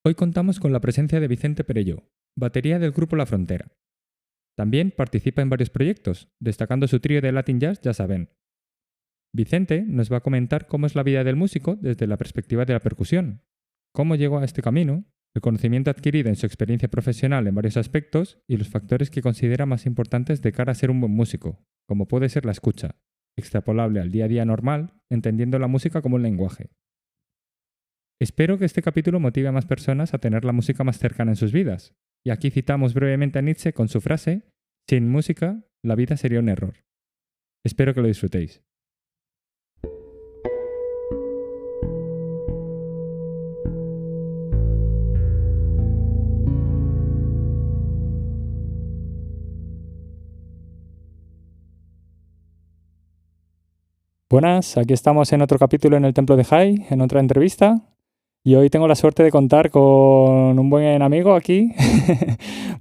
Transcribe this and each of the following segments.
Hoy contamos con la presencia de Vicente Perelló, batería del grupo La Frontera. También participa en varios proyectos, destacando su trío de Latin Jazz Ya Saben. Vicente nos va a comentar cómo es la vida del músico desde la perspectiva de la percusión, cómo llegó a este camino, el conocimiento adquirido en su experiencia profesional en varios aspectos y los factores que considera más importantes de cara a ser un buen músico, como puede ser la escucha, extrapolable al día a día normal, entendiendo la música como un lenguaje. Espero que este capítulo motive a más personas a tener la música más cercana en sus vidas. Y aquí citamos brevemente a Nietzsche con su frase: sin música, la vida sería un error. Espero que lo disfrutéis. Buenas, aquí estamos en otro capítulo en el Templo de Jai, en otra entrevista. Y hoy tengo la suerte de contar con un buen amigo aquí,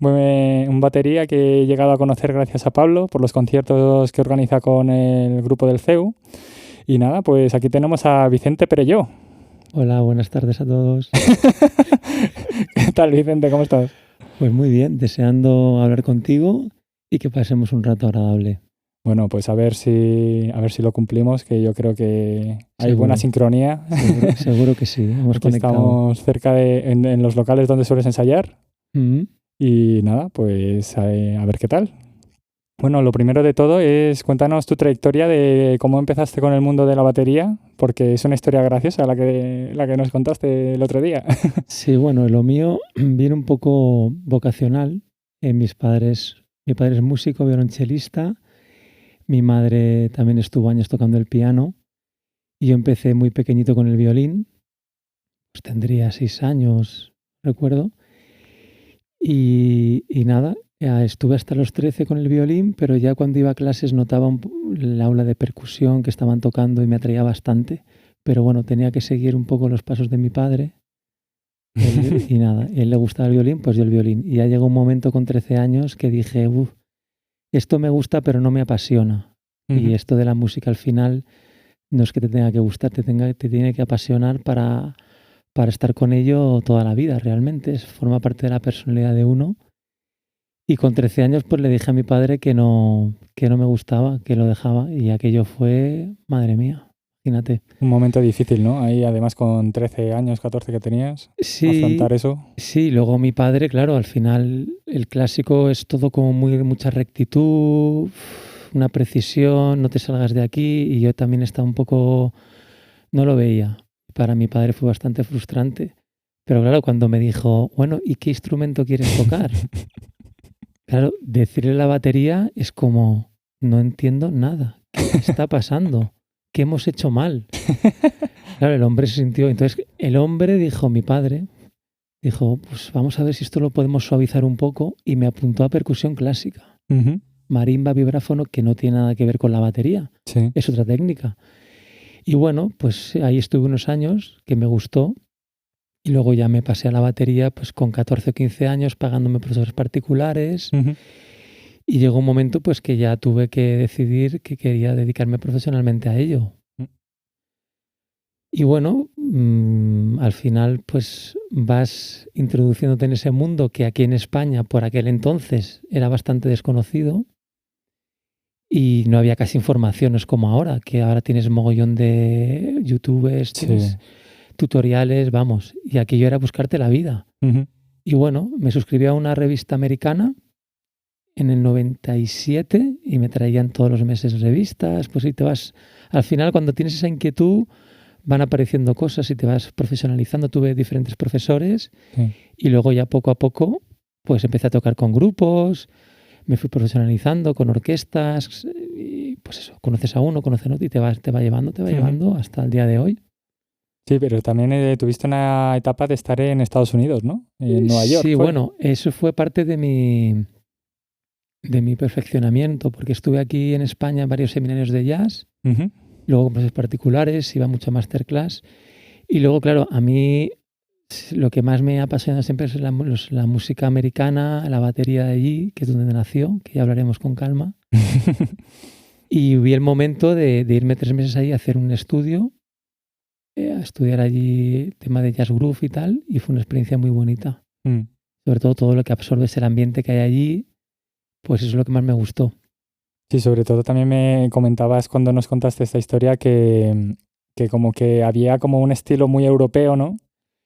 un batería que he llegado a conocer gracias a Pablo por los conciertos que organiza con el grupo del CEU. Y nada, pues aquí tenemos a Vicente Perelló. Hola, buenas tardes a todos. ¿Qué tal, Vicente? ¿Cómo estás? Pues muy bien, deseando hablar contigo y que pasemos un rato agradable. Bueno, pues a ver si lo cumplimos, que yo creo que hay Seguro. buena sincronía. Seguro que sí, hemos Aquí conectado. estamos cerca en los locales donde sueles ensayar. Mm. Y nada, pues a ver qué tal. Bueno, lo primero de todo es cuéntanos tu trayectoria de cómo empezaste con el mundo de la batería, porque es una historia graciosa la que nos contaste el otro día. Sí, bueno, lo mío viene un poco vocacional. Mi padre es músico, violonchelista. Mi madre también estuvo años tocando el piano. Y yo empecé muy pequeñito con el violín. Pues tendría 6 años, recuerdo. Y nada, estuve hasta los 13 con el violín, pero ya cuando iba a clases notaba el aula de percusión que estaban tocando y me atraía bastante. Pero bueno, tenía que seguir un poco los pasos de mi padre. Y nada, a él le gustaba el violín, pues yo el violín. Y ya llegó un momento con 13 años que dije, esto me gusta, pero no me apasiona. Y esto de la música al final no es que te tenga que gustar, te tiene que apasionar para estar con ello toda la vida, realmente. Forma parte de la personalidad de uno. Y con 13 años pues le dije a mi padre que no me gustaba, que lo dejaba. Y aquello fue, madre mía, imagínate. Un momento difícil, ¿no? Ahí además con 13 años, 14 que tenías, afrontar eso. Sí, luego mi padre, claro, al final el clásico es todo como mucha rectitud, una precisión, no te salgas de aquí. Y yo también estaba un poco, no lo veía. Para mi padre fue bastante frustrante. Pero claro, cuando me dijo, bueno, ¿y qué instrumento quieres tocar? Claro, decirle la batería es como, no entiendo nada. ¿Qué está pasando? ¿Qué hemos hecho mal? Claro, el hombre se sintió. Entonces, el hombre dijo, mi padre, dijo, pues vamos a ver si esto lo podemos suavizar un poco. Y me apuntó a percusión clásica. Marimba, vibráfono, que no tiene nada que ver con la batería. Sí. Es otra técnica. Y bueno, pues ahí estuve unos años que me gustó. Y luego ya me pasé a la batería pues con 14 o 15 años pagándome profesores particulares. Y llegó un momento pues que ya tuve que decidir que quería dedicarme profesionalmente a ello. Y bueno, al final pues vas introduciéndote en ese mundo que aquí en España por aquel entonces era bastante desconocido y no había casi informaciones como ahora, que ahora tienes mogollón de youtubers, tienes tutoriales, vamos, y aquello era buscarte la vida. Y bueno, me suscribí a una revista americana en el 97 y me traían todos los meses revistas, pues y te vas, al final cuando tienes esa inquietud van apareciendo cosas y te vas profesionalizando. Tuve diferentes profesores y luego ya poco a poco pues empecé a tocar con grupos, me fui profesionalizando con orquestas y pues eso, conoces a uno, conoces a otro y te va llevando hasta el día de hoy. Sí, pero también tuviste una etapa de estar en Estados Unidos, ¿no? En Nueva York. Sí, bueno, eso fue parte de mi perfeccionamiento, porque estuve aquí en España en varios seminarios de jazz, luego con clases particulares, iba mucho a masterclass, y luego, claro, a mí lo que más me ha apasionado siempre es la música americana, la batería de allí, que es donde nació, que ya hablaremos con calma. Y vi el momento de irme 3 meses ahí a hacer un estudio a estudiar allí tema de jazz groove y tal, y fue una experiencia muy bonita. Mm. Sobre todo lo que absorbes el ambiente que hay allí, pues eso es lo que más me gustó. Sí, sobre todo también me comentabas cuando nos contaste esta historia que como que había como un estilo muy europeo, ¿no?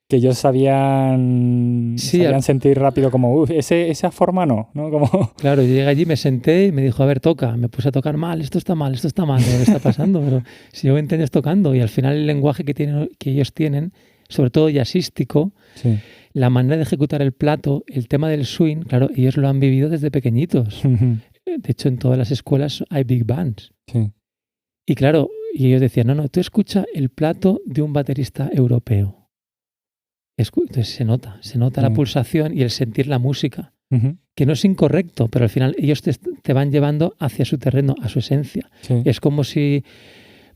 Que ellos sabían Sí, sentir rápido como, uff, esa forma no, ¿no? Como... claro, yo llegué allí, me senté y me dijo, a ver, toca. Me puse a tocar mal, esto está mal, esto está mal, ¿qué está pasando? Pero si yo 20 años tocando y al final el lenguaje que ellos tienen, sobre todo jazzístico, Sí. la manera de ejecutar el plato, el tema del swing, claro, ellos lo han vivido desde pequeñitos. De hecho, en todas las escuelas hay big bands. Sí. Y claro, y ellos decían, no, tú escucha el plato de un baterista europeo. Entonces se nota la pulsación y el sentir la música, que no es incorrecto, pero al final ellos te van llevando hacia su terreno, a su esencia. Sí. Es como si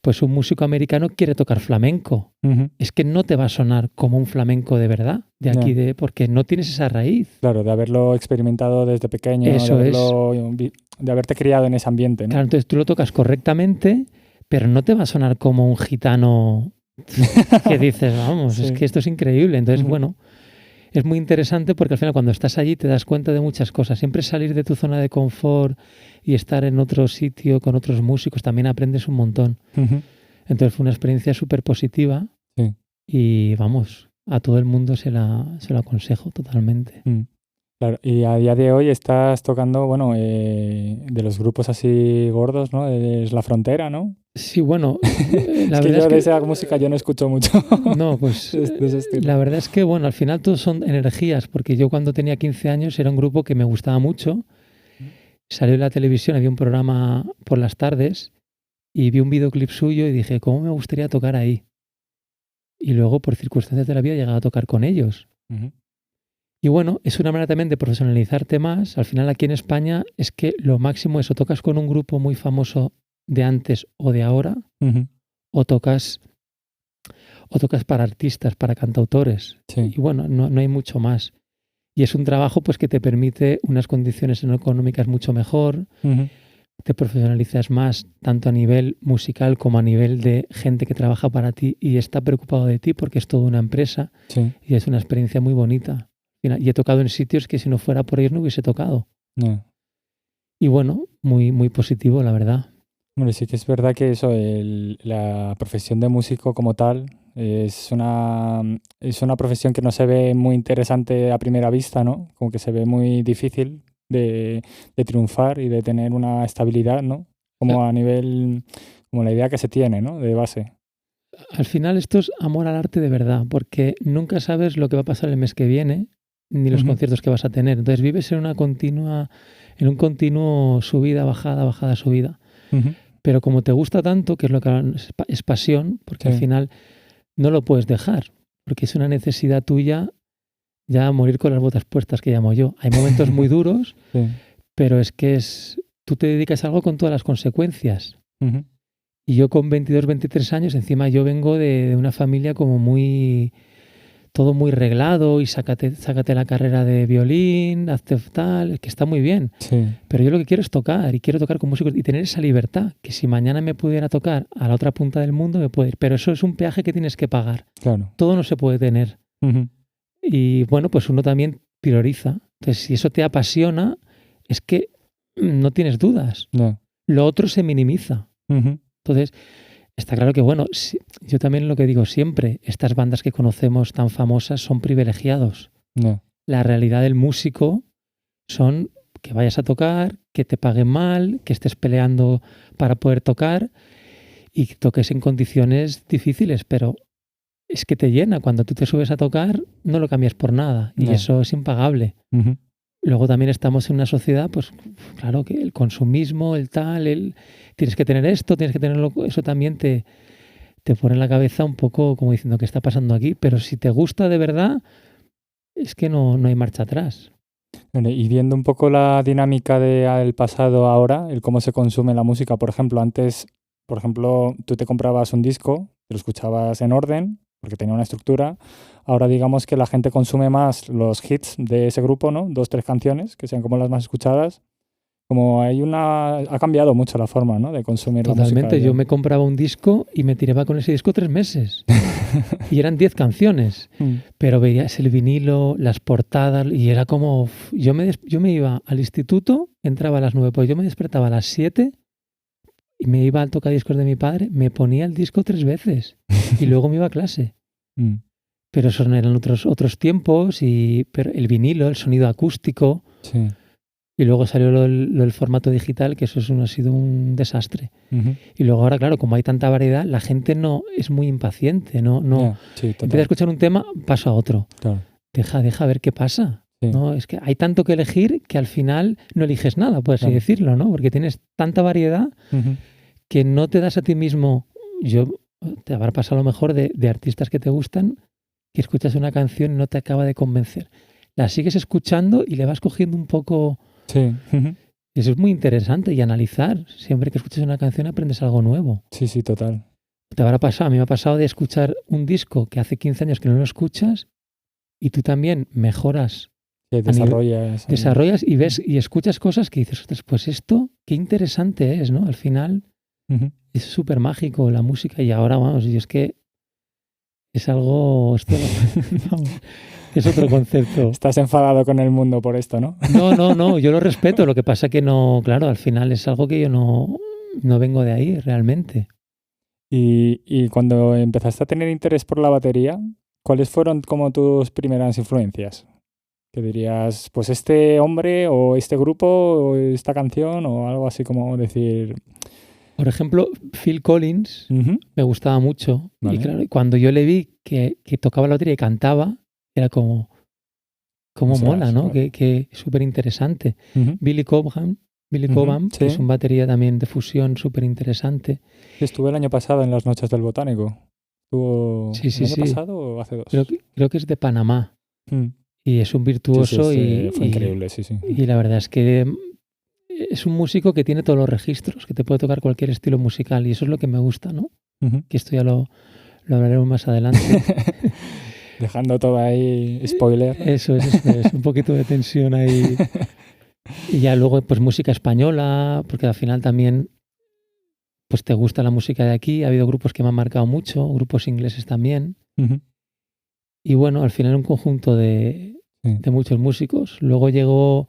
pues un músico americano quiere tocar flamenco. Es que no te va a sonar como un flamenco de verdad, de aquí, porque no tienes esa raíz. Claro, de haberlo experimentado desde pequeño, Eso de haberte criado en ese ambiente, ¿no? Claro, entonces tú lo tocas correctamente, pero no te va a sonar como un gitano que dices, vamos, es que esto es increíble. Entonces, bueno, es muy interesante porque al final cuando estás allí te das cuenta de muchas cosas. Siempre salir de tu zona de confort y estar en otro sitio con otros músicos, también aprendes un montón. Entonces fue una experiencia súper positiva y vamos, a todo el mundo se lo aconsejo totalmente. Claro, y a día de hoy estás tocando, bueno, de los grupos así gordos, ¿no? Es La Frontera, ¿no? Sí, bueno, la verdad es que de esa música yo no escucho mucho. No, pues la verdad es que, bueno, al final todos son energías, porque yo cuando tenía 15 años era un grupo que me gustaba mucho. Salió en la televisión, había un programa por las tardes y vi un videoclip suyo y dije, ¿cómo me gustaría tocar ahí? Y luego, por circunstancias de la vida, he llegado a tocar con ellos. Y bueno, es una manera también de profesionalizarte más. Al final aquí en España es que lo máximo es o tocas con un grupo muy famoso de antes o de ahora, o tocas para artistas, para cantautores. Sí. Y bueno, no hay mucho más. Y es un trabajo pues que te permite unas condiciones económicas mucho mejor, te profesionalizas más, tanto a nivel musical como a nivel de gente que trabaja para ti y está preocupado de ti porque es toda una empresa y es una experiencia muy bonita. Y he tocado en sitios que si no fuera por ellos no hubiese tocado. Y bueno, muy, muy positivo, la verdad. Bueno, sí que es verdad que eso, la profesión de músico como tal es una profesión que no se ve muy interesante a primera vista, ¿no? Como que se ve muy difícil de triunfar y de tener una estabilidad, ¿no? Como a nivel, como la idea que se tiene, ¿no? De base. Al final esto es amor al arte de verdad, porque nunca sabes lo que va a pasar el mes que viene, ni los conciertos que vas a tener. Entonces vives en un continuo subida, bajada, bajada, subida. Pero como te gusta tanto, que es lo que es pasión, porque al final no lo puedes dejar, porque es una necesidad tuya ya morir con las botas puestas, que llamo yo. Hay momentos muy duros, pero es que tú te dedicas a algo con todas las consecuencias. Y yo con 22, 23 años, encima yo vengo de una familia como todo muy reglado y sácate la carrera de violín, hazte tal, que está muy bien. Pero yo lo que quiero es tocar y quiero tocar con músicos y tener esa libertad, que si mañana me pudiera tocar a la otra punta del mundo me puede ir. Pero eso es un peaje que tienes que pagar. Claro. Todo no se puede tener. Y bueno, pues uno también prioriza. Entonces, si eso te apasiona, es que no tienes dudas. Lo otro se minimiza. Entonces, está claro que, bueno, yo también lo que digo siempre, estas bandas que conocemos tan famosas son privilegiados. La realidad del músico son que vayas a tocar, que te paguen mal, que estés peleando para poder tocar y que toques en condiciones difíciles, pero es que te llena. Cuando tú te subes a tocar, no lo cambias por nada y eso es impagable. Luego también estamos en una sociedad, pues claro, que el consumismo, tienes que tener esto, tienes que tenerlo, eso también te pone en la cabeza un poco como diciendo qué está pasando aquí, pero si te gusta de verdad, es que no hay marcha atrás. Y viendo un poco la dinámica del pasado ahora, el cómo se consume la música, por ejemplo, antes, tú te comprabas un disco, te lo escuchabas en orden, porque tenía una estructura. Ahora digamos que la gente consume más los hits de ese grupo, ¿no? 2, 3 canciones, que sean como las más escuchadas, Como ha cambiado mucho la forma, ¿no?, de consumir la música. Totalmente. Yo me compraba un disco y me tiraba con ese disco 3 meses. Y eran 10 canciones. Pero veías el vinilo, las portadas y era como... Yo me iba al instituto, entraba a las 9, pues yo me despertaba a las 7 y me iba al tocadiscos de mi padre, me ponía el disco 3 veces y luego me iba a clase. Pero esos eran otros tiempos, pero el vinilo, el sonido acústico... Sí. Y luego salió lo del formato digital, que eso ha sido un desastre. Y luego ahora, claro, como hay tanta variedad, la gente no es muy impaciente. Sí, empieza a escuchar un tema, paso a otro. Claro. Deja ver qué pasa. Sí. ¿No? Es que hay tanto que elegir que al final no eliges nada, por así decirlo, ¿no? Porque tienes tanta variedad que no te das a ti mismo... Te habrá pasado a lo mejor de artistas que te gustan, que escuchas una canción y no te acaba de convencer. La sigues escuchando y le vas cogiendo un poco... Sí. Eso es muy interesante y analizar. Siempre que escuchas una canción aprendes algo nuevo. Sí, total. Te habrá pasado, a mí me ha pasado de escuchar un disco que hace 15 años que no lo escuchas y tú también mejoras. Sí, desarrollas y ves y escuchas cosas que dices, pues esto, qué interesante es, ¿no? Al final es súper mágico la música y ahora, vamos, y es que es algo... Es otro concepto. Estás enfadado con el mundo por esto, ¿no? No, yo lo respeto. Lo que pasa que no, claro, al final es algo que yo no vengo de ahí realmente. Y cuando empezaste a tener interés por la batería, ¿cuáles fueron como tus primeras influencias? ¿Qué dirías, pues este hombre o este grupo o esta canción o algo así como decir... Por ejemplo, Phil Collins me gustaba mucho. Vale. Y claro, cuando yo le vi que tocaba la batería y cantaba, era como mola, ¿no? Que súper interesante. Billy Cobham, que es un batería también de fusión súper interesante. Estuve el año pasado en las Noches del Botánico. Sí. ¿El año pasado o hace 2? Creo que es de Panamá. Y es un virtuoso fue increíble, sí. Y la verdad es que es un músico que tiene todos los registros, que te puede tocar cualquier estilo musical y eso es lo que me gusta, ¿no? Que esto ya lo hablaremos más adelante. Dejando todo ahí, spoiler. Eso es un poquito de tensión ahí. Y ya luego, pues música española, porque al final también pues te gusta la música de aquí. Ha habido grupos que me han marcado mucho, grupos ingleses también. Y bueno, al final un conjunto de muchos músicos. Luego llegó,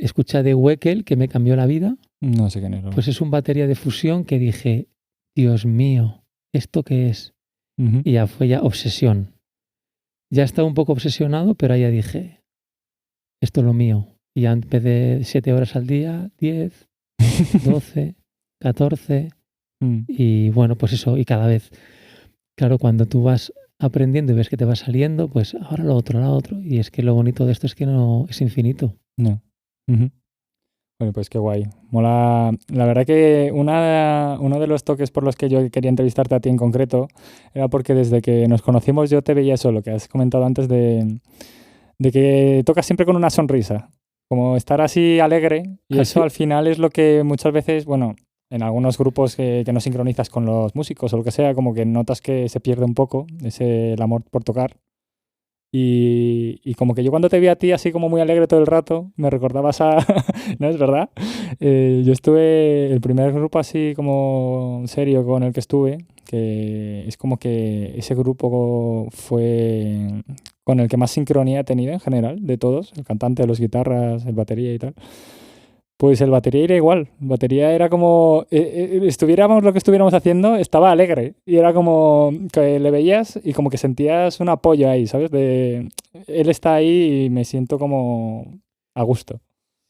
escuché de Wekel, que me cambió la vida. No sé quién es. Pues es un batería de fusión que dije, Dios mío, ¿esto qué es? Y ya fue obsesión. Ya estaba un poco obsesionado, pero ahí ya dije, esto es lo mío. Y ya empecé 7 horas al día, 10, 12, 14. Y bueno, pues eso, y cada vez, claro, cuando tú vas aprendiendo y ves que te va saliendo, pues ahora lo otro. Y es que lo bonito de esto es que no es infinito. No. Bueno, pues qué guay. Mola. La verdad que uno de los toques por los que yo quería entrevistarte a ti en concreto era porque desde que nos conocimos yo te veía eso, lo que has comentado antes de que tocas siempre con una sonrisa. Como estar así alegre y eso al final es lo que muchas veces, bueno, en algunos grupos que no sincronizas con los músicos o lo que sea, como que notas que se pierde un poco el amor por tocar. Y como que yo cuando te vi a ti así como muy alegre todo el rato, me recordabas a... ¿No es verdad? Yo estuve, el primer grupo así como serio con el que estuve, que es como que ese grupo fue con el que más sincronía he tenido en general, de todos, el cantante, los guitarras, el batería y tal. Pues el batería era igual. El batería era como... estuviéramos lo que estuviéramos haciendo, estaba alegre. Y era como que le veías y como que sentías un apoyo ahí, ¿sabes? Él está ahí y me siento como a gusto.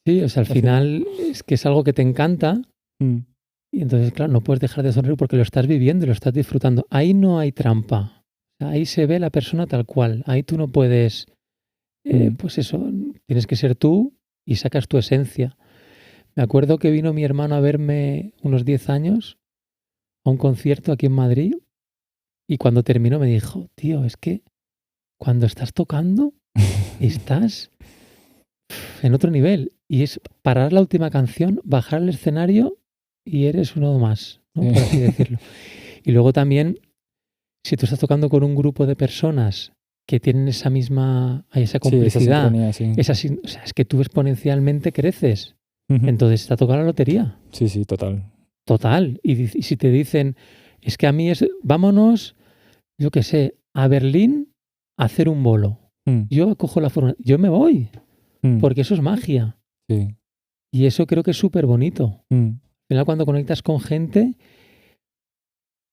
Sí, o sea, al final es que es algo que te encanta. Y entonces, claro, no puedes dejar de sonreír porque lo estás viviendo y lo estás disfrutando. Ahí no hay trampa. Ahí se ve la persona tal cual. Ahí tú no puedes... pues eso, tienes que ser tú y sacas tu esencia. Me acuerdo que vino mi hermano a verme unos 10 años a un concierto aquí en Madrid y cuando terminó me dijo, tío, es que cuando estás tocando estás en otro nivel y es parar la última canción, bajar al escenario y eres uno más, ¿no? Por así decirlo. Y luego también, si tú estás tocando con un grupo de personas que tienen esa misma, esa complicidad, esa sincronía, sí. o sea, es que tú exponencialmente creces. Ujú. Entonces te ha tocado la lotería. Sí, sí, total. Total. Y si te dicen, es que a mí vámonos, yo qué sé, a Berlín a hacer un bolo. Mm, Yo cojo la furgoneta, yo me voy, mm, porque eso es magia. sí. Y eso creo que es súper bonito. Mm, Al final, cuando conectas con gente,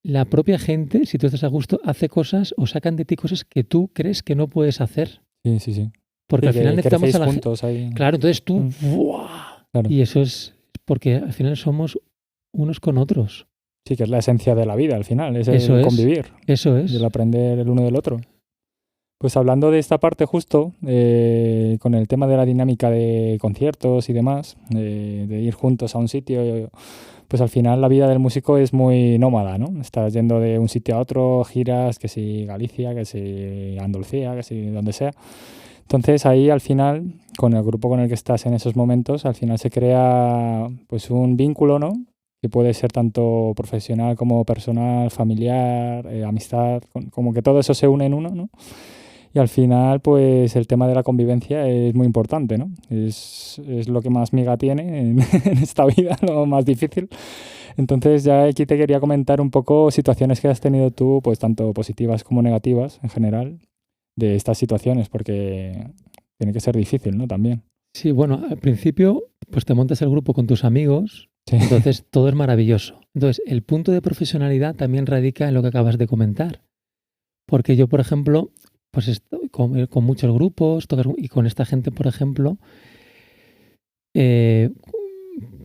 la propia gente, si tú estás a gusto, hace cosas o sacan de ti cosas que tú crees que no puedes hacer. sí, sí, sí. Porque Sí, al final que necesitamos crecéis a la gente. juntos ahí. Claro, entonces tú, Mm, ¡buah! claro. Y eso es porque al final somos unos con otros. Sí, que es la esencia de la vida al final, es Eso el es, convivir eso y el es. aprender el uno del otro. Pues hablando de esta parte justo, con el tema de la dinámica de conciertos y demás, de ir juntos a un sitio, pues al final la vida del músico es muy nómada, ¿no? Estás yendo de un sitio a otro, giras, que si Galicia, que si Andalucía, que si donde sea. Entonces ahí al final, con el grupo con el que estás en esos momentos, al final se crea pues un vínculo, ¿no? Que puede ser tanto profesional como personal, familiar, amistad, como que todo eso se une en uno, ¿no? Y al final, pues el tema de la convivencia es muy importante, ¿no? Es lo que más miga tiene en esta vida, lo más difícil. Entonces ya aquí te quería comentar un poco situaciones que has tenido tú, pues tanto positivas como negativas en general, de estas situaciones, porque tiene que ser difícil, ¿no? También. Sí, bueno, al principio, pues te montas el grupo con tus amigos, Sí. entonces todo es maravilloso. Entonces, el punto de profesionalidad también radica en lo que acabas de comentar. Porque yo, por ejemplo, pues estoy con muchos grupos y con esta gente, por ejemplo, eh,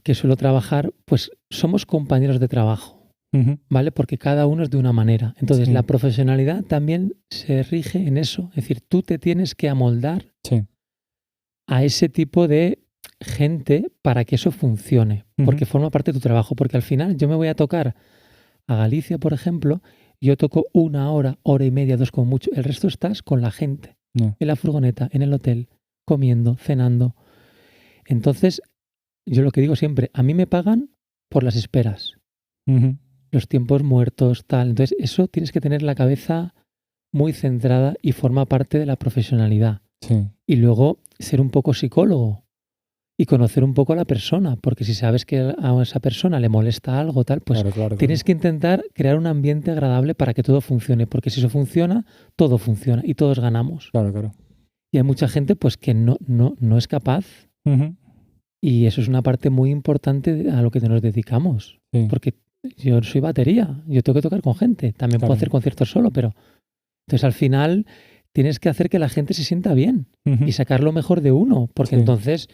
que suelo trabajar, pues somos compañeros de trabajo, Ujú. ¿vale? Porque cada uno es de una manera. Entonces, Sí, la profesionalidad también se rige en eso. Es decir, tú te tienes que amoldar sí. a ese tipo de gente para que eso funcione, porque Ujú. forma parte de tu trabajo. Porque al final yo me voy a tocar a Galicia, por ejemplo, yo toco 1 hora, hora y media, 2 como mucho. El resto estás con la gente, Ya. en la furgoneta, en el hotel, comiendo, cenando. Entonces, yo lo que digo siempre, a mí me pagan por las esperas, Ujú. los tiempos muertos, tal. Entonces, eso tienes que tener la cabeza muy centrada y forma parte de la profesionalidad. Sí. Y luego ser un poco psicólogo y conocer un poco a la persona, porque si sabes que a esa persona le molesta algo, tal, pues Claro, claro, tienes claro. que intentar crear un ambiente agradable para que todo funcione, porque si eso funciona, todo funciona y todos ganamos. Claro, claro. Y hay mucha gente pues que no es capaz Ujú. y eso es una parte muy importante a lo que nos dedicamos, Sí, porque yo soy batería, yo tengo que tocar con gente, también puedo claro. hacer conciertos solo, pero entonces al final tienes que hacer que la gente se sienta bien Ujú. y sacar lo mejor de uno, porque Sí, entonces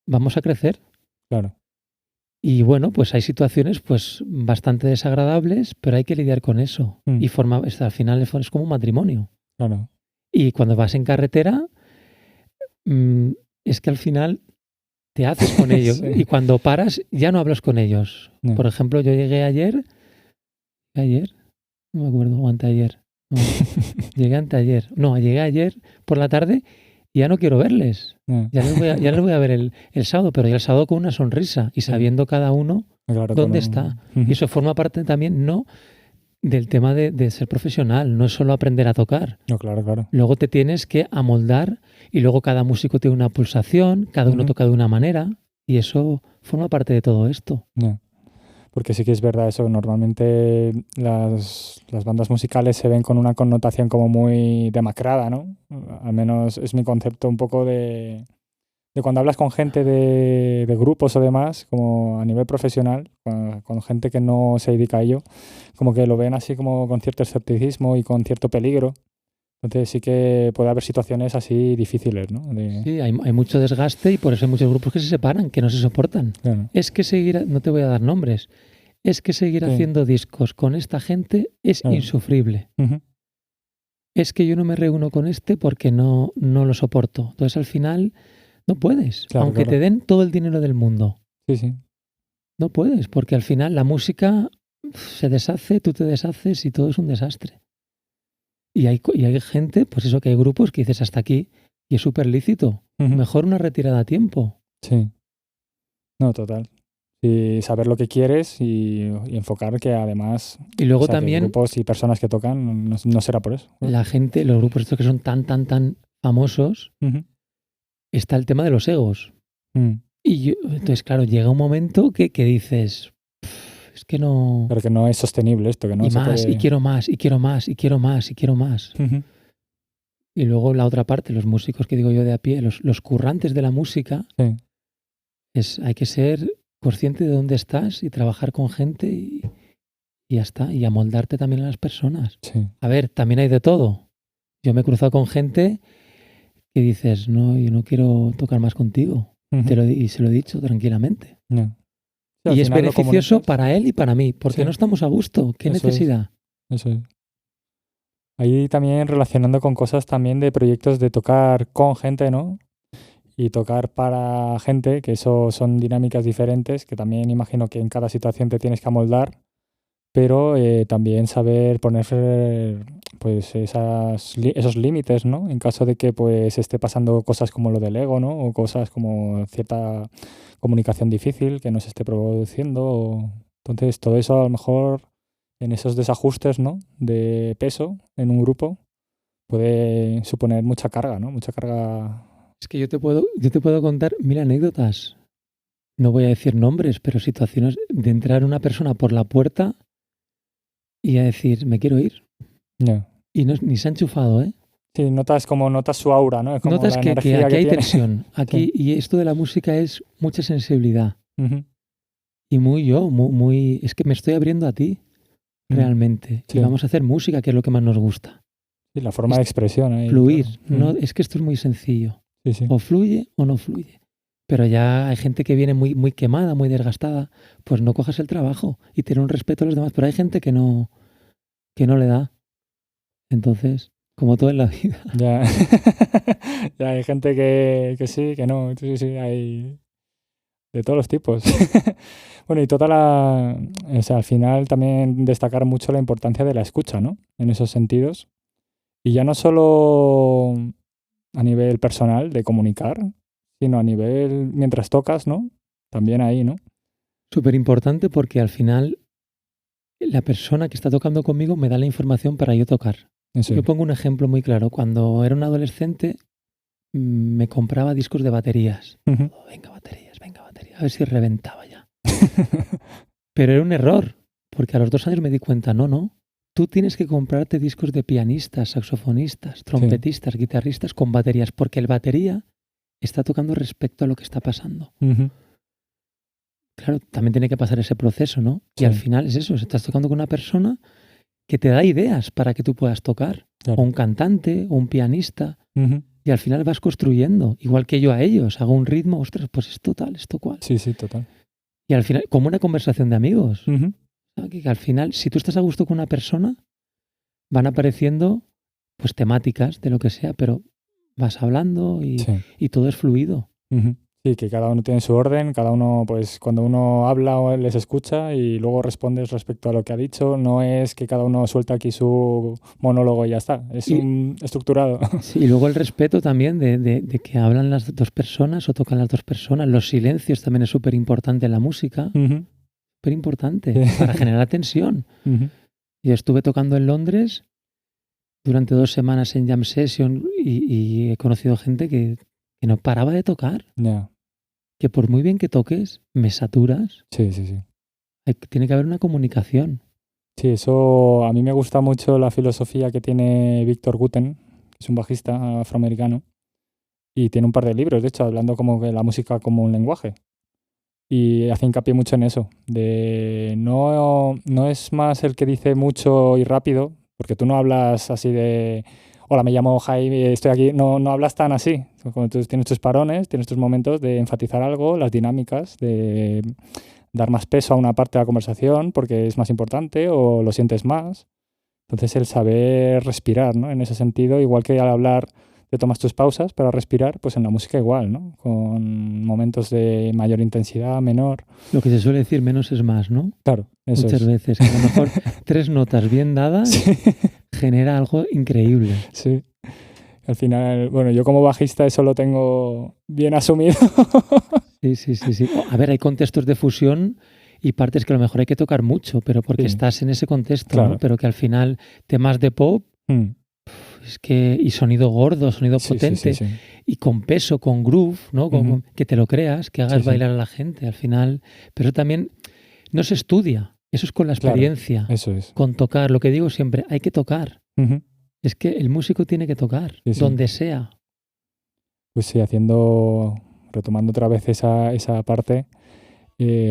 vamos a crecer. claro. Y bueno, pues hay situaciones pues bastante desagradables, pero hay que lidiar con eso. Mm, Y al final es como un matrimonio. claro. Y cuando vas en carretera, mm, es que al final te haces con ellos. Sí. Y cuando paras, ya no hablas con ellos. Ya. Por ejemplo, yo llegué ayer, no me acuerdo, o anteayer. No, llegué anteayer. No, llegué ayer por la tarde y ya no quiero verles. Ya. Ya les voy a ver el sábado, pero ya el sábado con una sonrisa y sabiendo cada uno Claro, dónde está. Ujú. Y eso forma parte también, no del tema de ser profesional, no es solo aprender a tocar. No, claro, claro. Luego te tienes que amoldar y luego cada músico tiene una pulsación, cada uno Ujú. toca de una manera y eso forma parte de todo esto. Ya. Porque sí que es verdad eso, normalmente las bandas musicales se ven con una connotación como muy demacrada, ¿no? Al menos es mi concepto un poco de cuando hablas con gente de grupos o demás, como a nivel profesional, con gente que no se dedica a ello, como que lo ven así como con cierto escepticismo y con cierto peligro. Entonces sí que puede haber situaciones así difíciles, ¿no? Sí, hay mucho desgaste y por eso hay muchos grupos que se separan, que no se soportan. Claro. Es que seguir, no te voy a dar nombres, es que seguir Sí. haciendo discos con esta gente es Claro. insufrible. Ujú. Es que yo no me reúno con este porque no lo soporto. Entonces al final no puedes, Claro, aunque claro. te den todo el dinero del mundo. Sí, sí. No puedes, porque al final la música se deshace, tú te deshaces y todo es un desastre. Y hay gente, pues eso, que hay grupos que dices hasta aquí y es súper lícito. Ujú. Mejor una retirada a tiempo. Sí. No, total. Y saber lo que quieres y enfocar que además, Y luego o sea, que también grupos y personas que tocan no será por eso. la gente, los grupos estos que son tan famosos, Ujú. está el tema de los egos. Mm. Entonces, claro, llega un momento que dices, es que no... Pero que no es sostenible esto, que no y se más, puede... y quiero más, y quiero más, y quiero más, y quiero más. Ujú. Y luego la otra parte, los músicos que digo yo de a pie, los currantes de la música, Sí. hay que ser consciente de dónde estás y trabajar con gente y ya está, y amoldarte también a las personas. Sí. A ver, también hay de todo. Yo me he cruzado con gente que dices, no, yo no quiero tocar más contigo. Ujú. Y se lo he dicho tranquilamente. Ya. Sí, al Y es final lo beneficioso comunicas. para él y para mí, porque Sí. no estamos a gusto. ¿Qué Eso es. necesidad? Eso es. Ahí también relacionando con cosas también de proyectos de tocar con gente, ¿no? Y tocar para gente, que eso son dinámicas diferentes, que también imagino que en cada situación te tienes que amoldar, pero también saber poner pues esos límites, ¿no? En caso de que pues esté pasando cosas como lo del ego, ¿no? O cosas como cierta comunicación difícil que no se esté produciendo. Entonces, todo eso a lo mejor en esos desajustes, ¿no? De peso en un grupo puede suponer mucha carga, ¿no? Mucha carga. Es que yo te puedo contar 1000 anécdotas. No voy a decir nombres, pero situaciones de entrar una persona por la puerta y a decir, me quiero ir. Yeah. Y no, ni se ha enchufado, ¿eh? Sí, notas su aura, ¿no? Es como Notas la que energía aquí que hay tiene. tensión. Aquí, Sí. y esto de la música es mucha sensibilidad. Ujú. Y muy, es que me estoy abriendo a ti, realmente. Sí. Y vamos a hacer música, que es lo que más nos gusta. Sí, la forma de expresión ahí. Fluir. Claro. No, es que esto es muy sencillo. Sí, sí. O fluye o no fluye. Pero ya hay gente que viene muy, muy quemada, muy desgastada. Pues no cojas el trabajo y tener un respeto a los demás. Pero hay gente que no le da. Entonces, como todo en la vida. Ya. Ya hay gente que sí, que no. Sí, sí, hay de todos los tipos. Bueno, y o sea, al final también destacar mucho la importancia de la escucha, ¿no? En esos sentidos. Y ya no solo a nivel personal de comunicar, sino a nivel mientras tocas, ¿no? También ahí, ¿no? Súper importante porque al final la persona que está tocando conmigo me da la información para yo tocar. Eso Yo es. pongo un ejemplo muy claro. Cuando era un adolescente me compraba discos de baterías. Ujú. Venga, baterías. A ver si reventaba ya. Pero era un error, porque a los 2 años me di cuenta, no. Tú tienes que comprarte discos de pianistas, saxofonistas, trompetistas, guitarristas con baterías, porque el batería está tocando respecto a lo que está pasando. Ujú. Claro, también tiene que pasar ese proceso, ¿no? Sí. Y al final es eso, estás tocando con una persona que te da ideas para que tú puedas tocar. Claro. O un cantante, o un pianista. Ujú. Y al final vas construyendo, igual que yo a ellos. Hago un ritmo, ostras, pues esto tal, esto cual. Sí, sí, total. Y al final, como una conversación de amigos. Ujú. Que al final, si tú estás a gusto con una persona, van apareciendo pues temáticas de lo que sea, pero vas hablando y, Sí. y todo es fluido. Ujú. Sí, que cada uno tiene su orden, cada uno, pues cuando uno habla les escucha y luego respondes respecto a lo que ha dicho. No es que cada uno suelta aquí su monólogo y ya está, es estructurado. Sí, y luego el respeto también de que hablan las dos personas o tocan las dos personas. Los silencios también es súper importante en la música, Ujú. súper importante para generar tensión. Ujú. Yo estuve tocando en Londres durante 2 semanas en Jam Session y he conocido gente que no paraba de tocar. Ya. Que por muy bien que toques, me saturas. Sí, sí, sí. Tiene que haber una comunicación. Sí, eso a mí me gusta mucho la filosofía que tiene Víctor Guten, que es un bajista afroamericano, y tiene un par de libros, de hecho, hablando como que la música como un lenguaje. Y hace hincapié mucho en eso, de no es más el que dice mucho y rápido, porque tú no hablas así de, hola, me llamo Jaime, estoy aquí, no hablas tan así. Cuando tú tienes tus parones, tienes tus momentos de enfatizar algo, las dinámicas, de dar más peso a una parte de la conversación porque es más importante o lo sientes más. Entonces el saber respirar, ¿no? En ese sentido, igual que al hablar te tomas tus pausas para respirar, pues en la música igual, ¿no? Con momentos de mayor intensidad, menor. Lo que se suele decir, menos es más, ¿no? Claro, eso Muchas es. veces. A lo mejor 3 notas bien dadas Sí. genera algo increíble. Sí. Al final, bueno, yo como bajista eso lo tengo bien asumido. Sí. A ver, hay contextos de fusión y partes que a lo mejor hay que tocar mucho, pero porque estás en ese contexto, Claro. ¿no? Pero que al final temas de pop, es que, y sonido gordo, sonido potente, Sí. y con peso, con groove, ¿no? Que te lo creas, que hagas bailar a la gente al final. Pero eso también no se estudia, eso es con la experiencia, claro, eso es. con tocar. Lo que digo siempre, hay que tocar. Es que el músico tiene que tocar, donde sea. Pues sí, retomando otra vez esa parte,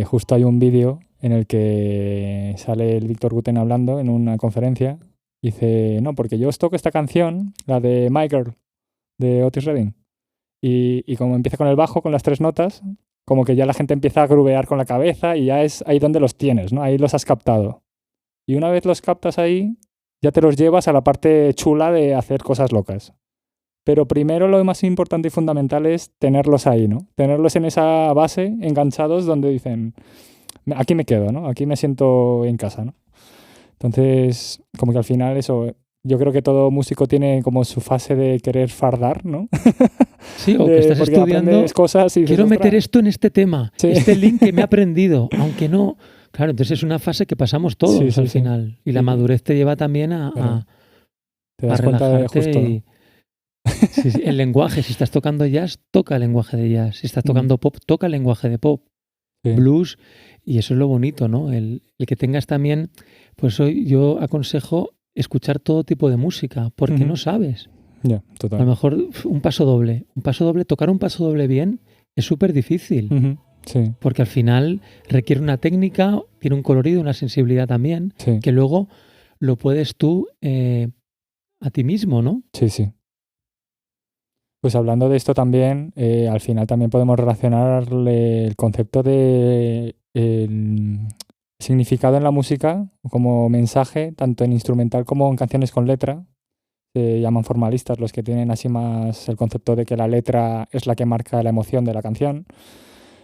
justo hay un vídeo en el que sale el Víctor Guten hablando en una conferencia. Dice, no, porque yo os toco esta canción, la de My Girl, de Otis Redding. Y como empieza con el bajo, con las 3 notas, como que ya la gente empieza a grubear con la cabeza y ya es ahí donde los tienes, ¿no? Ahí los has captado. Y una vez los captas ahí, ya te los llevas a la parte chula de hacer cosas locas. Pero primero lo más importante y fundamental es tenerlos ahí, ¿no? Tenerlos en esa base, enganchados, donde dicen, aquí me quedo, ¿no? Aquí me siento en casa, ¿no? Entonces, como que al final eso, yo creo que todo músico tiene como su fase de querer fardar, ¿no? Sí, o que estás estudiando, cosas y dices, quiero meter esto en este tema, sí. este link que me he aprendido, aunque no... Claro, entonces es una fase que pasamos todos al final. Y la madurez te lleva también a relajarte y... Sí, el lenguaje, si estás tocando jazz, toca el lenguaje de jazz. Si estás tocando pop, toca el lenguaje de pop. Blues, y eso es lo bonito, ¿no? El que tengas también, pues hoy yo aconsejo escuchar todo tipo de música, porque no sabes. Total. A lo mejor un paso doble, tocar un paso doble bien es súper difícil. Sí. Porque al final requiere una técnica, tiene un colorido, una sensibilidad también, que luego lo puedes tú a ti mismo, ¿no? Sí. Pues hablando de esto también, al final también podemos relacionarle el concepto de el significado en la música como mensaje, tanto en instrumental como en canciones con letra. Se llaman formalistas los que tienen así más el concepto de que la letra es la que marca la emoción de la canción.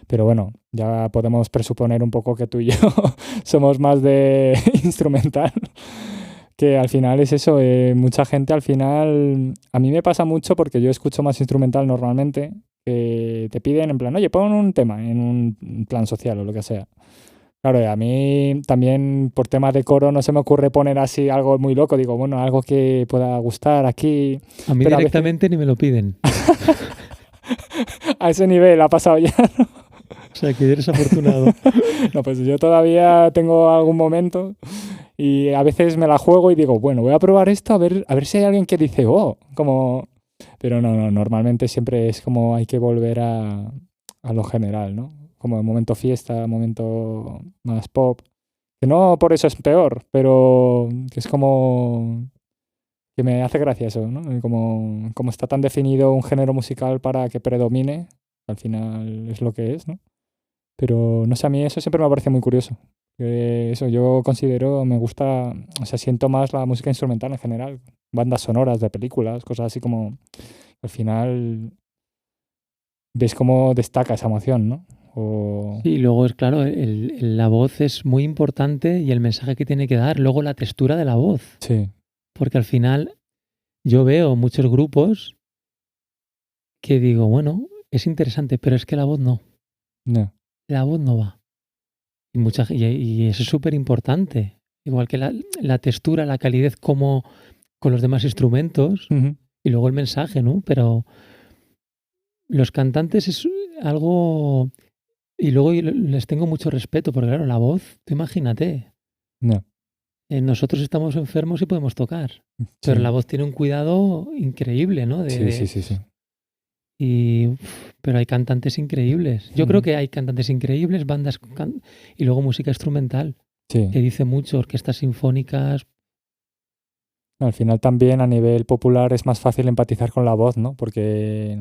Pero bueno, ya podemos presuponer un poco que tú y yo somos más de instrumental. Que al final es eso, mucha gente al final, a mí me pasa mucho porque yo escucho más instrumental normalmente, que te piden en plan, oye, pon un tema en un plan social o lo que sea. Claro, a mí también por tema de coro no se me ocurre poner así algo muy loco, digo, bueno, algo que pueda gustar aquí. A mí directamente ni me lo piden. A ese nivel ha pasado ya, ¿no? O sea, que eres afortunado. No, pues yo todavía tengo algún momento... Y a veces me la juego y digo, bueno, voy a probar esto a ver si hay alguien que dice, oh, como... Pero no, normalmente siempre es como hay que volver a lo general, ¿no? Como momento fiesta, momento más pop. Que no por eso es peor, pero que es como... que me hace gracia eso, ¿no? Como está tan definido un género musical para que predomine, al final es lo que es, ¿no? Pero no sé, a mí eso siempre me parece muy curioso. Eso yo considero, me gusta, o sea, siento más la música instrumental en general, bandas sonoras de películas, cosas así como, al final ves cómo destaca esa emoción, ¿no? Sí, luego es claro, la voz es muy importante y el mensaje que tiene que dar, luego la textura de la voz. Sí. Porque al final yo veo muchos grupos que digo, bueno, es interesante, pero es que la voz no. No. La voz no va. Y eso es súper importante. Igual que la textura, la calidez como con los demás instrumentos y luego el mensaje, ¿no? Pero los cantantes es algo... Y luego les tengo mucho respeto, porque claro, la voz, tú imagínate. No. Nosotros estamos enfermos y podemos tocar, pero la voz tiene un cuidado increíble, ¿no? Sí. Pero hay cantantes increíbles. Yo creo que hay cantantes increíbles, bandas y luego música instrumental, que dice mucho, orquestas sinfónicas. Al final también a nivel popular es más fácil empatizar con la voz, ¿no? Porque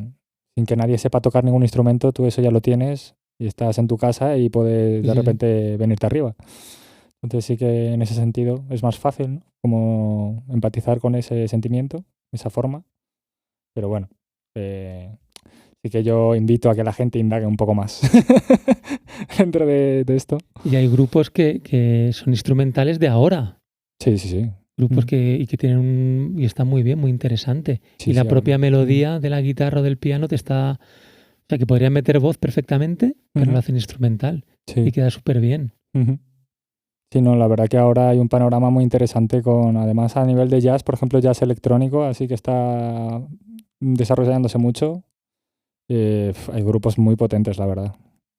sin que nadie sepa tocar ningún instrumento, tú eso ya lo tienes y estás en tu casa y puedes de repente venirte arriba. Entonces sí que en ese sentido es más fácil, ¿no? Como empatizar con ese sentimiento, esa forma. Pero bueno, sí que yo invito a que la gente indague un poco más dentro de esto. Y hay grupos que son instrumentales de ahora. Sí. Grupos que tienen y está muy bien, muy interesante. Y la propia melodía de la guitarra o del piano te está... O sea, que podrían meter voz perfectamente, pero lo hacen instrumental. Y queda súper bien. Sí, no, la verdad que ahora hay un panorama muy interesante además a nivel de jazz, por ejemplo, jazz electrónico, así que está desarrollándose mucho. Hay grupos muy potentes, la verdad.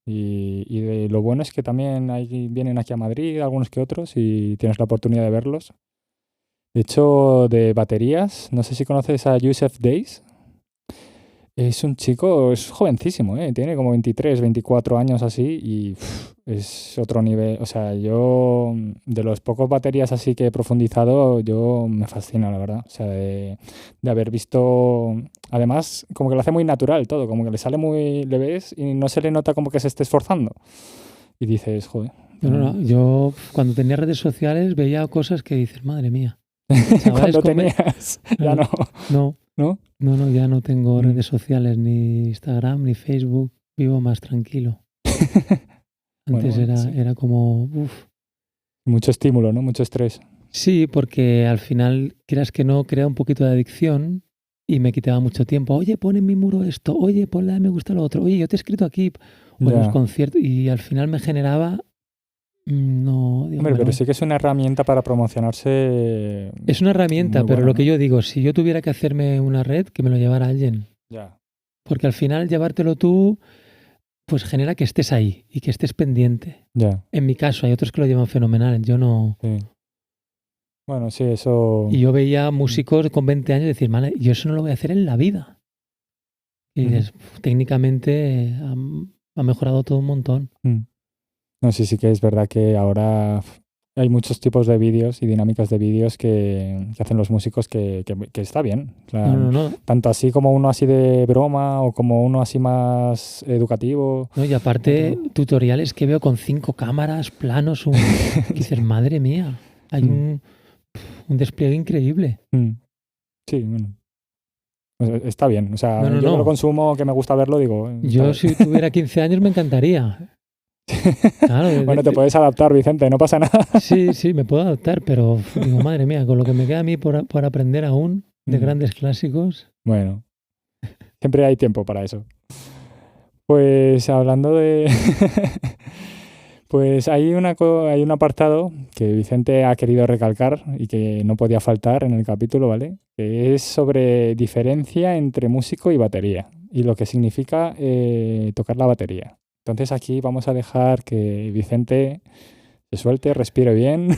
Y lo bueno es que también vienen aquí a Madrid, algunos que otros, y tienes la oportunidad de verlos. De hecho, de baterías, no sé si conoces a Yusef Days. Es un chico, es jovencísimo, ¿eh? Tiene como 23, 24 años así y es otro nivel. O sea, yo, de los pocos baterías así que he profundizado, yo me fascina, la verdad. O sea, de haber visto. Además, como que lo hace muy natural todo, como que le sale muy. Le ves y no se le nota como que se esté esforzando. Y dices, joder. Yo cuando tenía redes sociales veía cosas que dices, madre mía. Chavales Cuando tenías, ya no. No. ¿No? No, ya no tengo redes sociales, ni Instagram, ni Facebook. Vivo más tranquilo. Antes Bueno, sí. era como, uff. Mucho estímulo, ¿no? Mucho estrés. Sí, porque al final, creas que no, crea un poquito de adicción y me quitaba mucho tiempo. Oye, pon en mi muro esto. Oye, ponle a me gusta lo otro. Oye, yo te he escrito aquí. O en los Ya. conciertos. Y al final me generaba. No, digo, Hombre, pero bueno. sí que es una herramienta para promocionarse Es una herramienta, muy pero buena, lo que ¿no? yo digo, si yo tuviera que hacerme una red, que me lo llevara alguien. Ya. Porque al final llevártelo tú, pues genera que estés ahí y que estés pendiente. Ya. En mi caso, hay otros que lo llevan fenomenal. Yo no. Sí. Bueno, sí, eso. Y yo veía músicos con 20 años decir, vale, yo eso no lo voy a hacer en la vida. Y dices, técnicamente ha mejorado todo un montón. No, sí que es verdad que ahora hay muchos tipos de vídeos y dinámicas de vídeos que hacen los músicos que está bien. En plan, No. tanto así como uno así de broma o como uno así más educativo. No, y aparte, tutoriales que veo con 5 cámaras, planos, que dices, madre mía, hay un despliegue increíble. Sí, bueno. Está bien. O sea, No. yo que lo consumo, que me gusta verlo, digo. Yo si tuviera 15 años me encantaría. Claro, Bueno, te puedes adaptar, Vicente, no pasa nada. Sí, me puedo adaptar, pero digo, madre mía, con lo que me queda a mí por aprender aún de grandes clásicos. Bueno, siempre hay tiempo para eso. Pues hablando de... Pues hay un apartado que Vicente ha querido recalcar y que no podía faltar en el capítulo, ¿vale? Que es sobre diferencia entre músico y batería y lo que significa tocar la batería. Entonces aquí vamos a dejar que Vicente se suelte, respire bien.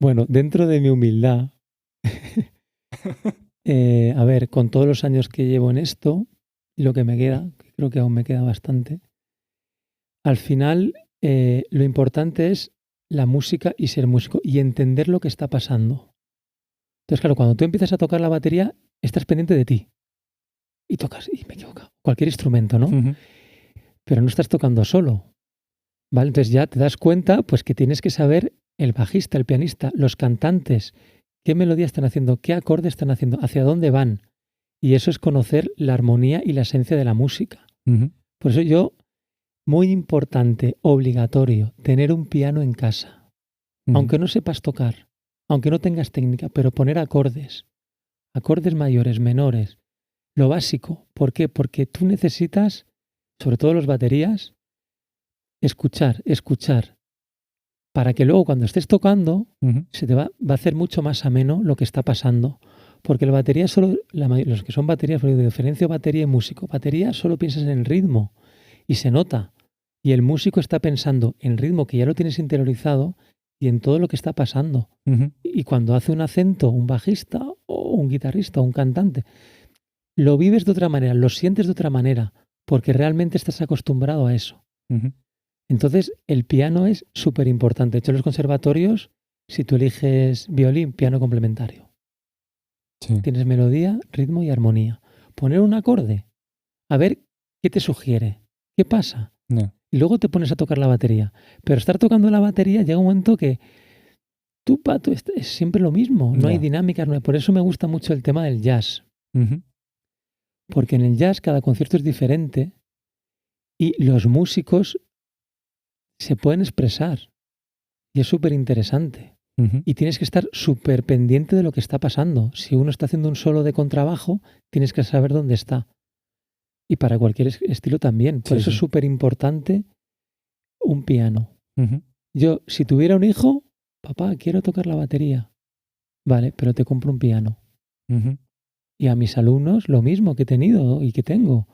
Bueno, dentro de mi humildad, a ver, con todos los años que llevo en esto, y lo que me queda, que creo que aún me queda bastante, al final lo importante es la música y ser músico y entender lo que está pasando. Entonces, claro, cuando tú empiezas a tocar la batería, estás pendiente de ti. Y tocas, y me equivoco, cualquier instrumento, ¿no? Pero no estás tocando solo. ¿Vale? Entonces ya te das cuenta pues que tienes que saber el bajista, el pianista, los cantantes, qué melodía están haciendo, qué acordes están haciendo, hacia dónde van. Y eso es conocer la armonía y la esencia de la música. Por eso yo, muy importante, obligatorio, tener un piano en casa. Aunque no sepas tocar, aunque no tengas técnica, pero poner acordes mayores, menores, lo básico. ¿Por qué? Porque tú necesitas, sobre todo los baterías, escuchar, para que luego cuando estés tocando se te va a hacer mucho más ameno lo que está pasando. Porque la batería solo, los que son baterías, porque diferencio batería y músico. Batería solo piensas en el ritmo y se nota. Y el músico está pensando en ritmo que ya lo tienes interiorizado y en todo lo que está pasando. Y cuando hace un acento un bajista o un guitarrista o un cantante, lo vives de otra manera, lo sientes de otra manera, porque realmente estás acostumbrado a eso. Entonces, el piano es súper importante. De hecho, en los conservatorios, si tú eliges violín, piano complementario. Sí. Tienes melodía, ritmo y armonía. Poner un acorde, a ver qué te sugiere, qué pasa. No. Y luego te pones a tocar la batería. Pero estar tocando la batería llega un momento que tú, Pato, es siempre lo mismo. No hay dinámicas. Por eso me gusta mucho el tema del jazz. Porque en el jazz cada concierto es diferente y los músicos se pueden expresar. Y es súper interesante. Y tienes que estar súper pendiente de lo que está pasando. Si uno está haciendo un solo de contrabajo, tienes que saber dónde está. Y para cualquier estilo también. Por eso es súper importante un piano. Yo, si tuviera un hijo, papá, quiero tocar la batería. Vale, pero te compro un piano. Y a mis alumnos lo mismo que he tenido y que tengo.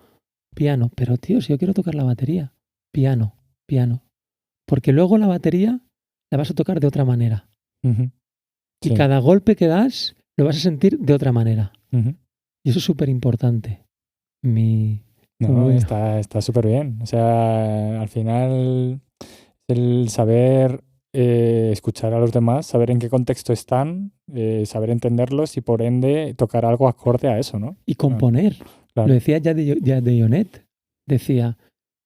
Piano. Pero tío, si yo quiero tocar la batería, piano, piano. Porque luego la batería la vas a tocar de otra manera. Ujú. Y Sí. cada golpe que das lo vas a sentir de otra manera. Ujú. Y eso es súper importante. Muy No, bueno. está súper bien. O sea, al final el saber escuchar a los demás, saber en qué contexto están, saber entenderlos y por ende tocar algo acorde a eso, ¿no? Y componer. Claro. Lo decía ya de Jonet. Decía,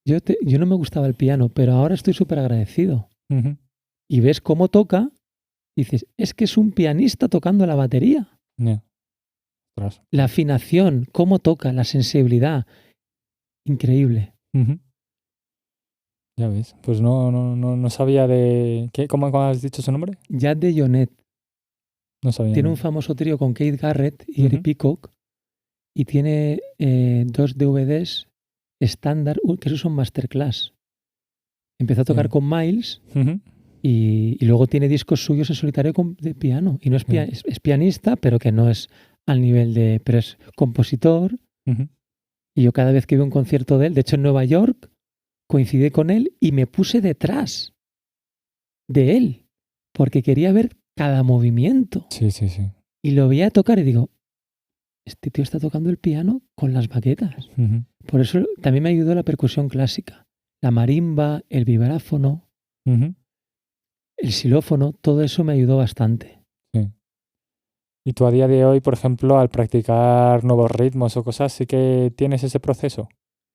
yo no me gustaba el piano, pero ahora estoy súper agradecido. Ujú. Y ves cómo toca, y dices, es que es un pianista tocando la batería. Ya. Ostras. La afinación, cómo toca, la sensibilidad. Increíble. Ujú. Ya ves. Pues no sabía de... ¿Qué? ¿Cómo has dicho su nombre? Ya de Jonet. No sabía. Tiene No. un famoso trío con Kate Garrett y Gary Ujú. Peacock. Y tiene 2 DVDs estándar, que esos son masterclass. Empezó a tocar Sí. con Miles Ujú. y luego tiene discos suyos en solitario de piano. Y no es, Sí. es pianista, pero que no es al nivel de... Pero es compositor. Ujú. Y yo cada vez que veo un concierto de él, de hecho en Nueva York, coincidí con él y me puse detrás de él. Porque quería ver cada movimiento. Sí, sí, sí. Y lo veía tocar y digo, este tío está tocando el piano con las baquetas. Ujú. Por eso también me ayudó la percusión clásica. La marimba, el vibráfono, Ujú. el xilófono, todo eso me ayudó bastante. Sí. Y tú a día de hoy, por ejemplo, al practicar nuevos ritmos o cosas, sí que tienes ese proceso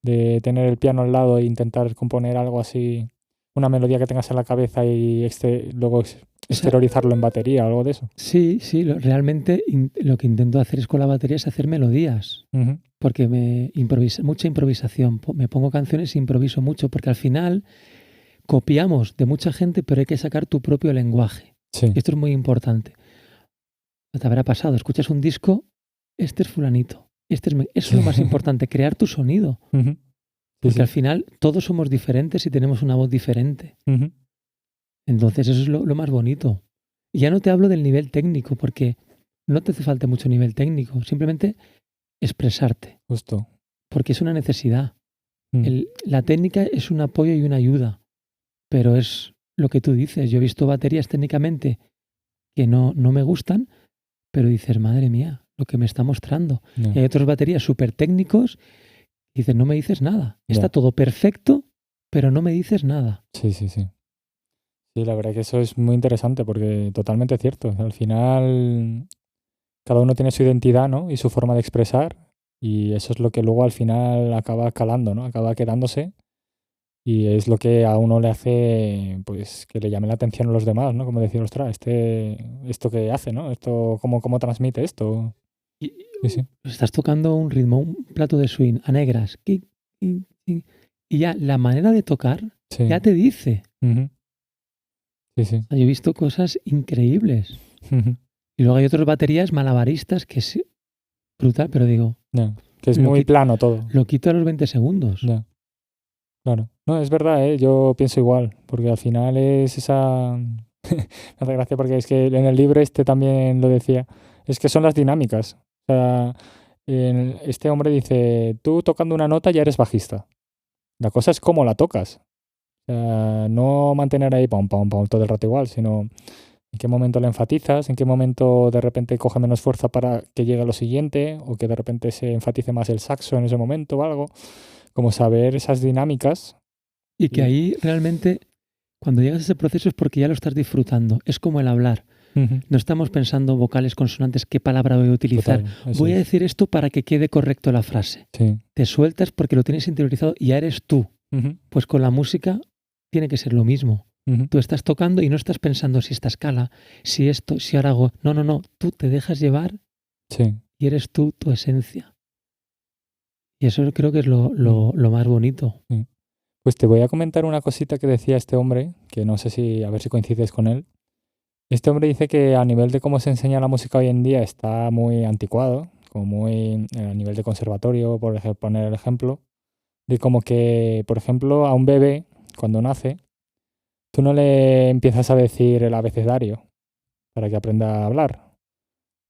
de tener el piano al lado e intentar componer algo así, una melodía que tengas en la cabeza y luego O sea, exteriorizarlo en batería o algo de eso. sí, realmente lo que intento hacer es con la batería es hacer melodías. Ujú. Porque mucha improvisación. Me pongo canciones e improviso mucho, porque al final copiamos de mucha gente, pero hay que sacar tu propio lenguaje. Sí. Esto es muy importante. Te habrá pasado, escuchas un disco, este es fulanito, eso es lo más importante, crear tu sonido. Ujú. Sí, Porque sí. al final todos somos diferentes y tenemos una voz diferente. Ujú. Entonces eso es lo más bonito. Y ya no te hablo del nivel técnico, porque no te hace falta mucho nivel técnico, simplemente expresarte, Justo. porque es una necesidad. Mm. La técnica es un apoyo y una ayuda, pero es lo que tú dices. Yo he visto baterías técnicamente que no me gustan, pero dices, madre mía, lo que me está mostrando. Ya. Y hay otros baterías súper técnicos y dices, no me dices nada. Está Ya. todo perfecto, pero no me dices nada. Sí, sí, sí. Sí, la verdad que eso es muy interesante porque totalmente cierto. Al final, cada uno tiene su identidad, ¿no? Y su forma de expresar. Y eso es lo que luego al final acaba calando, ¿no? Acaba quedándose. Y es lo que a uno le hace, pues, que le llame la atención a los demás, ¿no? Como decir, ostras, esto que hace, ¿no? Esto, ¿cómo transmite esto? Y Sí, sí. estás tocando un ritmo, un plato de swing a negras. Y ya la manera de tocar Sí. ya te dice. Ujú. Sí, sí. Yo he visto cosas increíbles. Ujú. Y luego hay otras baterías malabaristas que es brutal, pero digo, Ya. Que es lo muy quito, plano todo. lo quito a los 20 segundos. Ya. Claro. No, es verdad, ¿eh? Yo pienso igual, porque al final es esa... Me hace gracia porque es que en el libro este también lo decía, es que son las dinámicas. O sea, este hombre dice, tú tocando una nota ya eres bajista. La cosa es cómo la tocas. O sea, no mantener ahí pam, pam, pam todo el rato igual, sino en qué momento la enfatizas, en qué momento de repente coge menos fuerza para que llegue a lo siguiente, o que de repente se enfatice más el saxo en ese momento o algo. Como saber esas dinámicas. Y que Y... ahí realmente, cuando llegas a ese proceso es porque ya lo estás disfrutando. Es como el hablar. Ujú. No estamos pensando vocales, consonantes, qué palabra voy a utilizar. Total, eso Voy a es. decir esto para que quede correcto la frase. Sí. Te sueltas porque lo tienes interiorizado y ya eres tú. Ujú. Pues con la música tiene que ser lo mismo. Ujú. Tú estás tocando y no estás pensando si esta escala, si esto, si ahora hago. No, no, no. Tú te dejas llevar Sí. y eres tú, tu esencia. Y eso creo que es lo más bonito. Sí. Pues te voy a comentar una cosita que decía este hombre, que no sé si, a ver si coincides con él. Este hombre dice que a nivel de cómo se enseña la música hoy en día está muy anticuado, como muy a nivel de conservatorio, por ejemplo, poner el ejemplo, de como que, por ejemplo, a un bebé, cuando nace, tú no le empiezas a decir el abecedario para que aprenda a hablar.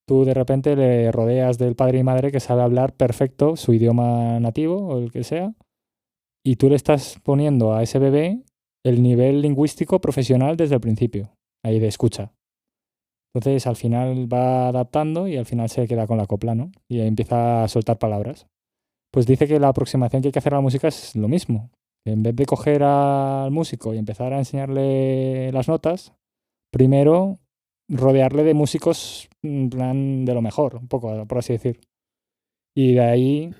tú de repente le rodeas del padre y madre que sabe hablar perfecto su idioma nativo o el que sea, y tú le estás poniendo a ese bebé el nivel lingüístico profesional desde el principio, ahí de escucha. Entonces al final va adaptando y al final se queda con la copla, ¿no? Y empieza a soltar palabras. Pues dice que la aproximación que hay que hacer a la música es lo mismo. En vez de coger al músico y empezar a enseñarle las notas, primero rodearle de músicos en plan de lo mejor, un poco, por así decir. Y de ahí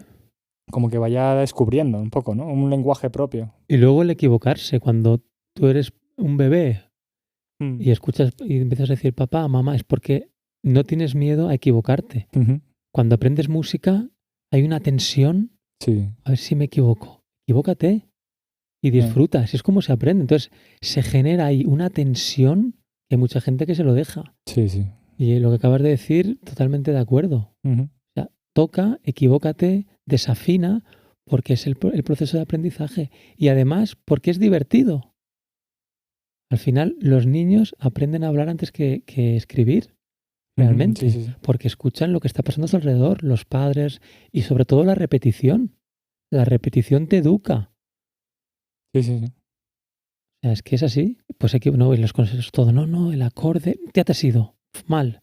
como que vaya descubriendo un poco, ¿no? Un lenguaje propio. Y luego el equivocarse, cuando tú eres un bebé Mm. y escuchas y empiezas a decir papá, mamá, es porque no tienes miedo a equivocarte. Ujú. Cuando aprendes música hay una tensión, Sí. a ver si me equivoco. Equivócate y disfrutas, es como se aprende. Entonces se genera ahí una tensión que hay mucha gente que se lo deja. Sí, sí. Y lo que acabas de decir, totalmente de acuerdo. Ujú. O sea, toca, equivócate, desafina, porque es el proceso de aprendizaje. Y además, porque es divertido. Al final, los niños aprenden a hablar antes que escribir, realmente, Sí, sí, sí. porque escuchan lo que está pasando a su alrededor, los padres, y sobre todo la repetición. La repetición te educa. Sí, sí, sí. O sea, es que es así. Pues aquí, no, y los consejos, todo, no, el acorde, ya te has ido, mal.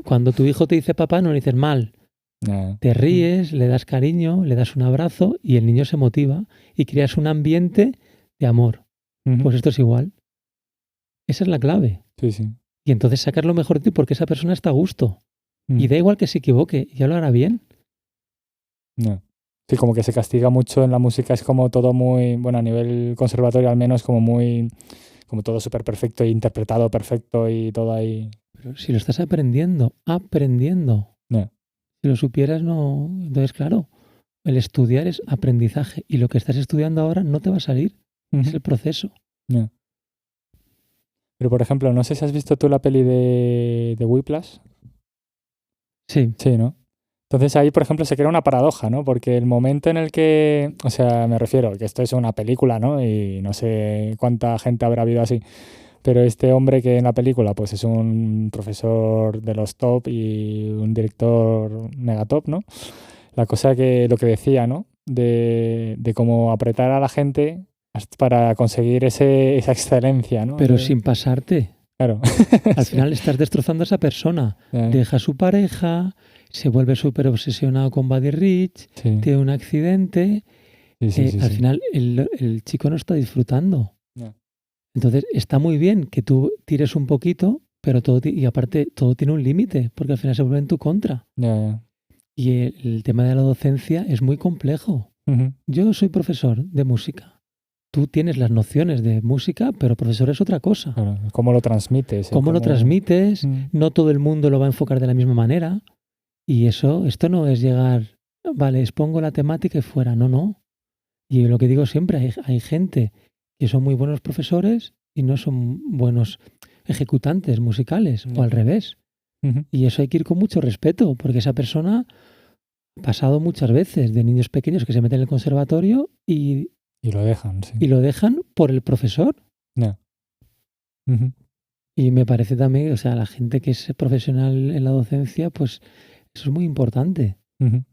Cuando tu hijo te dice papá, no le dices mal. Nah. Te ríes, le das cariño, le das un abrazo y el niño se motiva y creas un ambiente de amor. Ujú. Pues esto es igual. Esa es la clave. Sí, sí. Y entonces sacar lo mejor de ti porque esa persona está a gusto. Mm. Y da igual que se equivoque, ya lo hará bien. No. Sí, como que se castiga mucho en la música, es como todo muy, bueno, a nivel conservatorio al menos, como muy, como todo súper perfecto e interpretado perfecto y todo ahí. Pero si lo estás aprendiendo. No. Si lo supieras, no. Entonces, claro, el estudiar es aprendizaje y lo que estás estudiando ahora no te va a salir. Es Ujú. el proceso. No. Pero por ejemplo, no sé si has visto tú la peli de Whiplash. Sí, Sí, ¿no? Entonces ahí, por ejemplo, se crea una paradoja, ¿no? Porque el momento en el que, o sea, me refiero, que esto es una película, ¿no? Y no sé cuánta gente habrá habido así, pero este hombre que en la película, pues es un profesor de los top y un director mega top, ¿no? La cosa que, lo que decía, ¿no? De cómo apretar a la gente para conseguir esa excelencia, ¿no? pero sin pasarte. Claro. Al Sí. final estás destrozando a esa persona. Ya, Deja a su pareja, se vuelve súper obsesionado con Buddy Rich, sí, tiene un accidente. sí, sí, sí, Al sí. final el chico no está disfrutando. Ya. Entonces está muy bien que tú tires un poquito, pero y aparte todo tiene un límite, porque al final se vuelve en tu contra. Ya, ya. Y el tema de la docencia es muy complejo. Ujú. Yo soy profesor de música. Tú tienes las nociones de música, pero profesor es otra cosa. Claro, ¿cómo lo transmites? ¿Cómo lo transmites? Mm. No todo el mundo lo va a enfocar de la misma manera. Y esto no es llegar, vale, expongo la temática y fuera. No, no. Y lo que digo siempre, hay gente que son muy buenos profesores y no son buenos ejecutantes musicales, o al revés. Ujú. Y eso hay que ir con mucho respeto, porque esa persona ha pasado muchas veces de niños pequeños que se meten en el conservatorio Y lo dejan, sí. y lo dejan por el profesor. Ya. Ujú. Y me parece también, o sea, la gente que es profesional en la docencia, pues eso es muy importante. Ujú.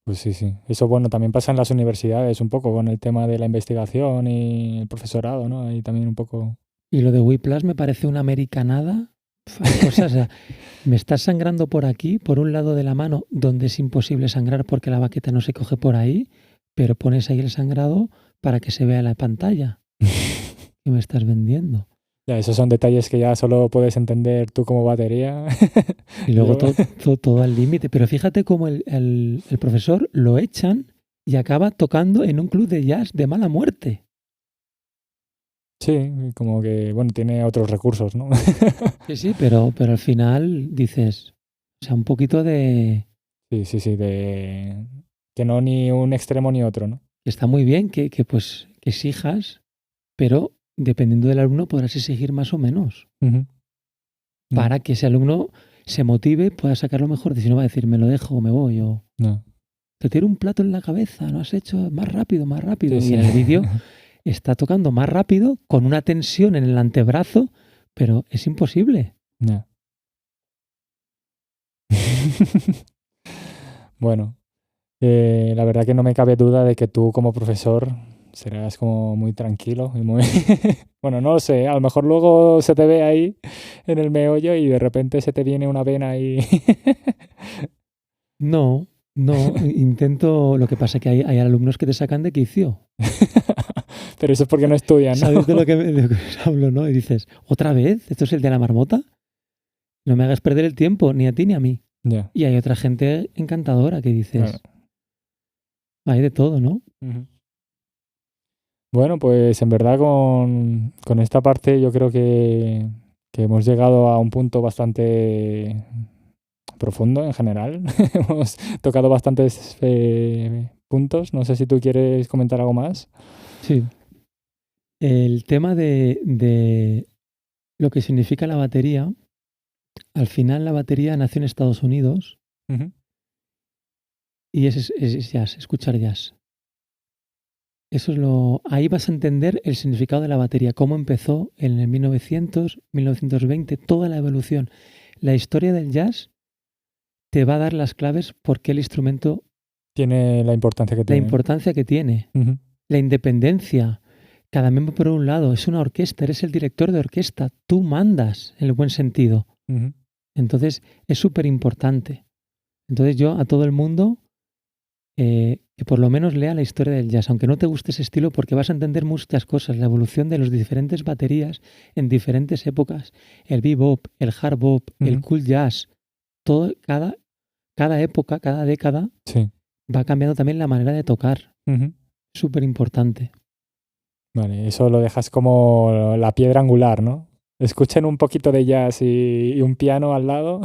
Pues sí, sí. Eso, bueno, también pasa en las universidades un poco con el tema de la investigación y el profesorado, ¿no? Ahí también un poco... Y lo de Whiplash me parece una americanada. Hay cosas, o sea, me estás sangrando por aquí, por un lado de la mano, donde es imposible sangrar porque la baqueta no se coge por ahí, pero pones ahí el sangrado para que se vea en la pantalla. ¿Qué me estás vendiendo? Ya, esos son detalles que ya solo puedes entender tú como batería. Y luego Yo- todo al límite. Pero fíjate cómo el profesor lo echan y acaba tocando en un club de jazz de mala muerte. Sí, como que, bueno, tiene otros recursos, ¿no? Sí, sí, pero al final dices, o sea, un poquito de... Sí, sí, sí, de... Que no ni un extremo ni otro, ¿no? Está muy bien pues que exijas, pero dependiendo del alumno podrás exigir más o menos Ujú. para que ese alumno se motive y pueda sacar lo mejor. Si no va a decir, me lo dejo o me voy, o No. te tiro un plato en la cabeza, no has hecho más rápido, más rápido. Sí, Y en sí. el vídeo está tocando más rápido con una tensión en el antebrazo, pero es imposible. Ya. Bueno, la verdad que no me cabe duda de que tú como profesor serás como muy tranquilo y muy... Bueno, no lo sé, a lo mejor luego se te ve ahí en el meollo y de repente se te viene una vena ahí. No, no, intento, lo que pasa es que hay alumnos que te sacan de quicio. Pero eso es porque no estudian, ¿no? ¿Sabes de lo que os hablo, no? Y dices, ¿otra vez? ¿Esto es el de la marmota? No me hagas perder el tiempo, ni a ti ni a mí. Ya, Y hay otra gente encantadora que claro. dices, hay de todo, ¿no? Ujú. Bueno, pues en verdad con esta parte yo creo que hemos llegado a un punto bastante profundo en general. Hemos tocado bastantes puntos. No sé si tú quieres comentar algo más. Sí. El tema de lo que significa la batería, al final la batería nació en Estados Unidos Ujú, y es jazz, escuchar jazz. Eso es ahí vas a entender el significado de la batería, cómo empezó en el 1900, 1920, toda la evolución. La historia del jazz te va a dar las claves por qué el instrumento, tiene la importancia que la tiene, ¿no? importancia que tiene, Ujú, la independencia. Cada miembro por un lado, es una orquesta, eres el director de orquesta, tú mandas en el buen sentido. ujú. Entonces es súper importante. Entonces yo a todo el mundo que por lo menos lea la historia del jazz, aunque no te guste ese estilo, porque vas a entender muchas cosas, la evolución de las diferentes baterías en diferentes épocas, el bebop, el hard bop, el Ujú. cool jazz, todo, cada época, cada década Sí. va cambiando también la manera de tocar. Ujú. Súper importante. Vale, eso lo dejas como la piedra angular, ¿no? Escuchen un poquito de jazz y un piano al lado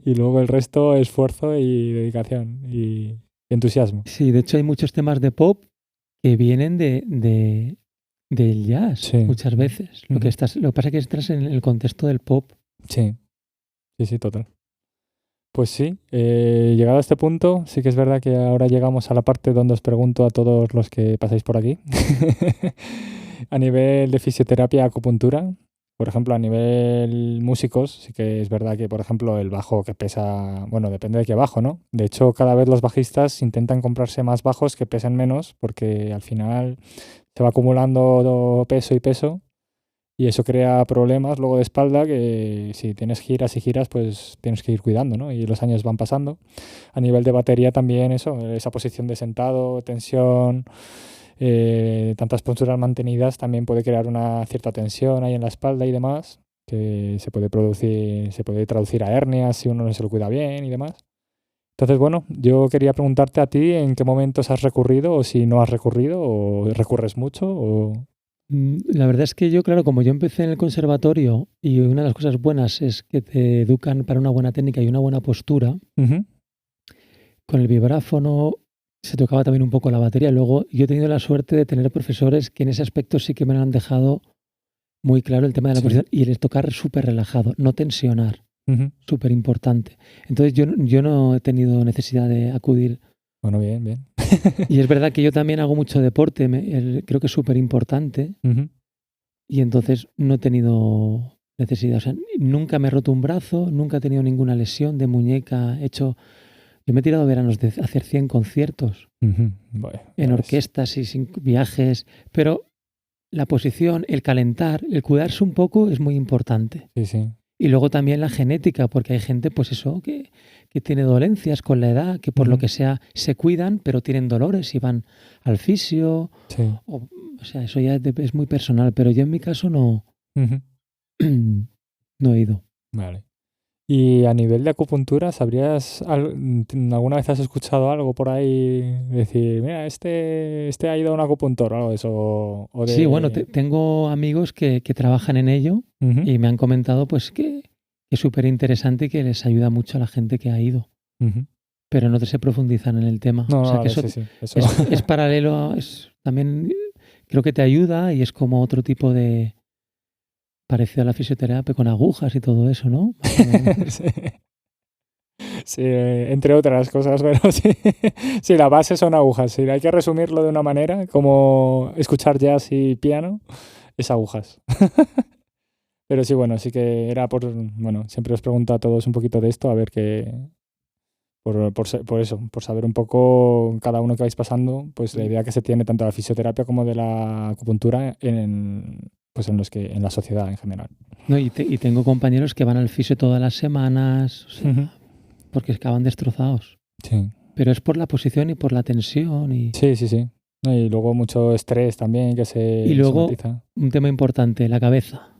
y luego el resto esfuerzo y dedicación y entusiasmo. Sí, de hecho hay muchos temas de pop que vienen del jazz Sí. muchas veces. Ujú. Lo que pasa es que estás en el contexto del pop. Sí, sí, sí, total. Pues sí, llegado a este punto, sí que es verdad que ahora llegamos a la parte donde os pregunto a todos los que pasáis por aquí. A nivel de fisioterapia, acupuntura, por ejemplo, a nivel músicos, sí que es verdad que, por ejemplo, el bajo que pesa, bueno, depende de qué bajo, ¿no? De hecho, cada vez los bajistas intentan comprarse más bajos que pesen menos, porque al final se va acumulando peso y peso. Y eso crea problemas luego de espalda que si tienes giras y giras, pues tienes que ir cuidando, ¿no? Y los años van pasando. A nivel de batería también eso, esa posición de sentado, tensión, tantas posturas mantenidas también puede crear una cierta tensión ahí en la espalda y demás, que se puede producir, se puede traducir a hernias si uno no se lo cuida bien y demás. Entonces, bueno, yo quería preguntarte a ti en qué momentos has recurrido o si no has recurrido o recurres mucho o... La verdad es que yo, claro, como yo empecé en el conservatorio y una de las cosas buenas es que te educan para una buena técnica y una buena postura, Ujú. con el vibráfono se tocaba también un poco la batería. Luego yo he tenido la suerte de tener profesores que en ese aspecto sí que me lo han dejado muy claro el tema de la Sí. posición y el tocar súper relajado, no tensionar, Ujú. súper importante. Entonces yo no he tenido necesidad de acudir. Bueno, bien, bien. Y es verdad que yo también hago mucho deporte, creo que es súper importante. Ujú. Y entonces no he tenido necesidad. O sea, nunca me he roto un brazo, nunca he tenido ninguna lesión de muñeca. Yo me he tirado veranos de hacer 100 conciertos Ujú. Bueno, en ya ves. orquestas y sin viajes, pero la posición, el calentar, el cuidarse un poco es muy importante. Sí, sí. Y luego también la genética, porque hay gente, pues eso, que tiene dolencias con la edad, que por lo Ujú. que sea se cuidan, pero tienen dolores y van al fisio. Sí. O sea, eso ya es muy personal, pero yo en mi caso no, Ujú. no he ido. Vale. Y a nivel de acupuntura, alguna vez has escuchado algo por ahí? Decir, mira, este ha ido a un acupuntor o algo de eso. O Sí, bueno, de... tengo amigos que trabajan en ello Ujú. y me han comentado pues que es súper interesante y que les ayuda mucho a la gente que ha ido, Ujú. pero no se profundizan en el tema. No, O no, sea que vale, eso sí, sí. Eso. es paralelo, también creo que te ayuda y es como otro tipo de parecido a la fisioterapia con agujas y todo eso, ¿no? Más o menos. Sí. Sí, entre otras cosas, pero sí. Sí, la base son agujas. Si hay que resumirlo de una manera, como escuchar jazz y piano, es agujas. Pero sí, bueno, sí que era bueno, siempre os pregunto a todos un poquito de esto, a ver qué, por eso, por saber un poco cada uno que vais pasando, pues la idea que se tiene tanto de la fisioterapia como de la acupuntura pues en la sociedad en general. No, y tengo compañeros que van al fisio todas las semanas, o sea, porque acaban destrozados. Sí. Pero es por la posición y por la tensión. Sí, sí, sí. Y luego mucho estrés también que Y luego, somatiza. un tema importante, la cabeza.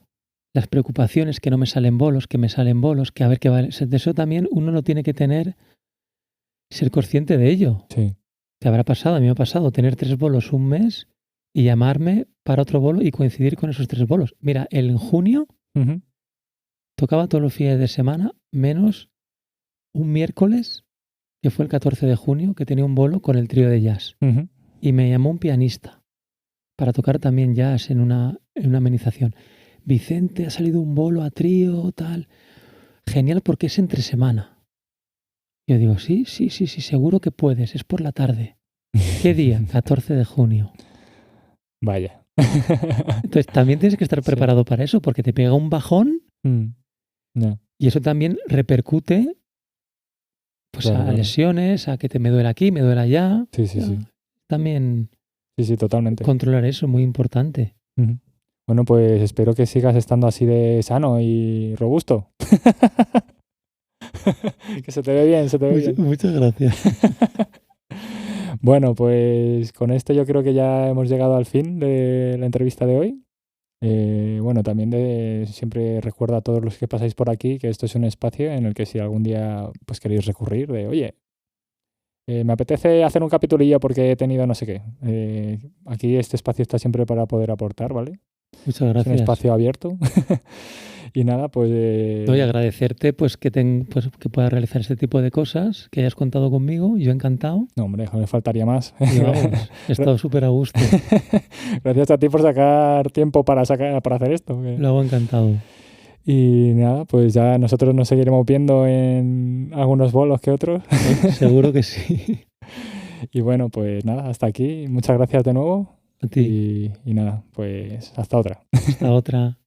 Las preocupaciones, que no me salen bolos, que me salen bolos, que a ver qué vale. De eso también uno no tiene que ser consciente de ello. Sí. Te habrá pasado, a mí me ha pasado, tener 3 bolos un mes y llamarme para otro bolo y coincidir con esos 3 bolos. Mira, en junio tocaba todos los fines de semana, menos un miércoles, que fue el 14 de junio, que tenía un bolo con el trío de jazz. Y me llamó un pianista para tocar también jazz en una amenización. Vicente, ha salido un bolo a trío, tal. Genial porque es entre semana. Yo digo, sí, seguro que puedes, es por la tarde. ¿Qué día? 14 de junio. Vaya. Entonces también tienes que estar preparado para eso, porque te pega un bajón y eso también repercute pues a lesiones, a que me duele aquí, me duele allá. Sí, sí, sí. También sí, totalmente. Controlar eso es muy importante. Bueno, pues espero que sigas estando así de sano y robusto. Que se te ve bien, se te ve bien. Muchas gracias. Bueno, pues con esto yo creo que ya hemos llegado al fin de la entrevista de hoy. Bueno, también siempre recuerdo a todos los que pasáis por aquí que esto es un espacio en el que si algún día pues queréis recurrir oye, me apetece hacer un capitulillo porque he tenido no sé qué. Aquí este espacio está siempre para poder aportar, ¿vale? Muchas gracias. Es un espacio abierto. Y nada, pues... Voy a agradecerte pues que puedas realizar este tipo de cosas, que hayas contado conmigo, yo encantado. No, hombre, me faltaría más. Vamos, he estado súper a gusto. Gracias a ti por sacar tiempo para hacer esto. Lo hago encantado. Y nada, pues ya nosotros nos seguiremos viendo en algunos bolos que otros. Seguro que sí. Y bueno, pues nada, hasta aquí. Muchas gracias de nuevo. A ti. Y nada, pues hasta otra. Hasta otra.